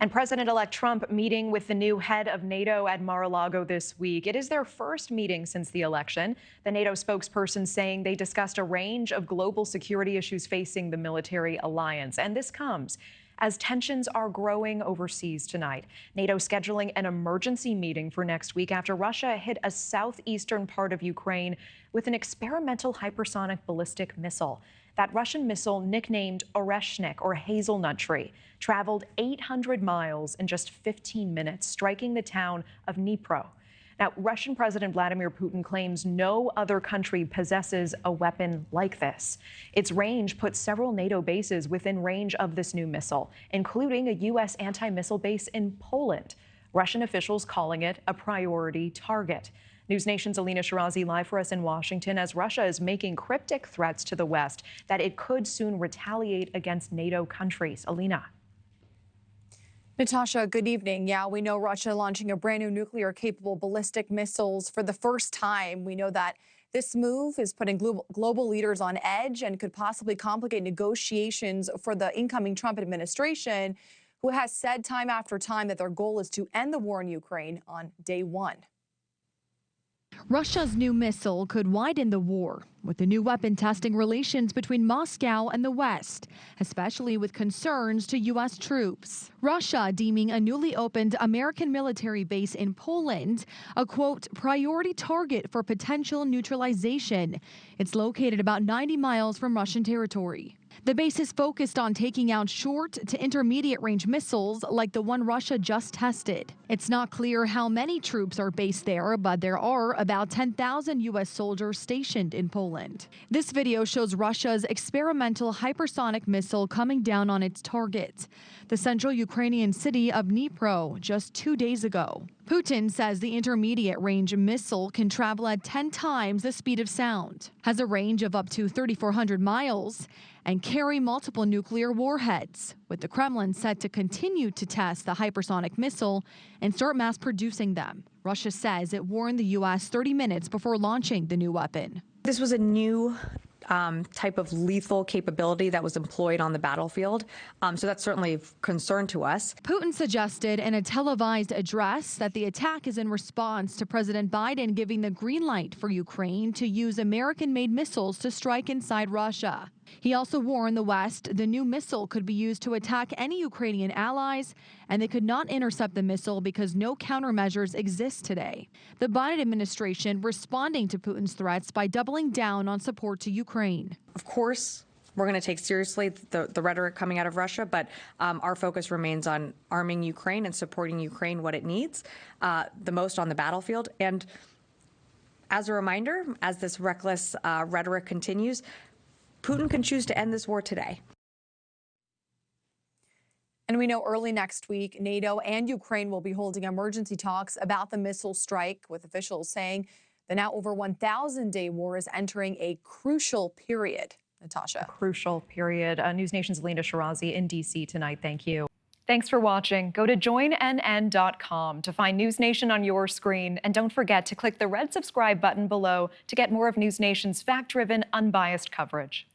And President-elect Trump meeting with the new head of NATO at Mar-a-Lago this week. It is their first meeting since the election. The NATO spokesperson saying they discussed a range of global security issues facing the military alliance. And this comes as tensions are growing overseas tonight. NATO scheduling an emergency meeting for next week after Russia hit a southeastern part of Ukraine with an experimental hypersonic ballistic missile. That Russian missile, nicknamed Oreshnik, or hazelnut tree, traveled 800 miles in just 15 minutes, striking the town of Dnipro. Now, Russian President Vladimir Putin claims no other country possesses a weapon like this. Its range puts several NATO bases within range of this new missile, including a U.S. anti-missile base in Poland. Russian officials calling it a priority target. NewsNation's Elina Shirazi live for us in Washington as Russia is making cryptic threats to the West that it could soon retaliate against NATO countries. Elina. Natasha, good evening. Yeah, we know Russia launching a brand new nuclear-capable ballistic missiles for the first time. We know that this move is putting global leaders on edge and could possibly complicate negotiations for the incoming Trump administration, who has said time after time that their goal is to end the war in Ukraine on day one. Russia's new missile could widen the war, with the new weapon testing relations between Moscow and the West, especially with concerns to U.S. troops. Russia deeming a newly opened American military base in Poland a, quote, priority target for potential neutralization. It's located about 90 miles from Russian territory. The base is focused on taking out short to intermediate range missiles like the one Russia just tested. It's not clear how many troops are based there, but there are about 10,000 U.S. soldiers stationed in Poland. This video shows Russia's experimental hypersonic missile coming down on its target, the central Ukrainian city of Dnipro, just 2 days ago. Putin says the intermediate range missile can travel at 10 times the speed of sound, has a range of up to 3,400 miles, and carry multiple nuclear warheads, with the Kremlin set to continue to test the hypersonic missile and start mass producing them. Russia says it warned the U.S. 30 minutes before launching the new weapon. This was a new type of lethal capability that was employed on the battlefield. So that's certainly of concern to us. Putin suggested in a televised address that the attack is in response to President Biden giving the green light for Ukraine to use American-made missiles to strike inside Russia. He also warned the West the new missile could be used to attack any Ukrainian allies, and they could not intercept the missile because no countermeasures exist today. The Biden administration responding to Putin's threats by doubling down on support to Ukraine. Of course, we're going to take seriously the rhetoric coming out of Russia, but our focus remains on arming Ukraine and supporting Ukraine what it needs the most on the battlefield. And as a reminder, as this reckless rhetoric continues, Putin can choose to end this war today. And we know early next week, NATO and Ukraine will be holding emergency talks about the missile strike, with officials saying the now over 1,000-day war is entering a crucial period. Natasha. Crucial period. NewsNation's Elina Shirazi in D.C. tonight. Thank you. Thanks for watching. Go to joinnn.com to find NewsNation on your screen. And don't forget to click the red subscribe button below to get more of NewsNation's fact-driven, unbiased coverage.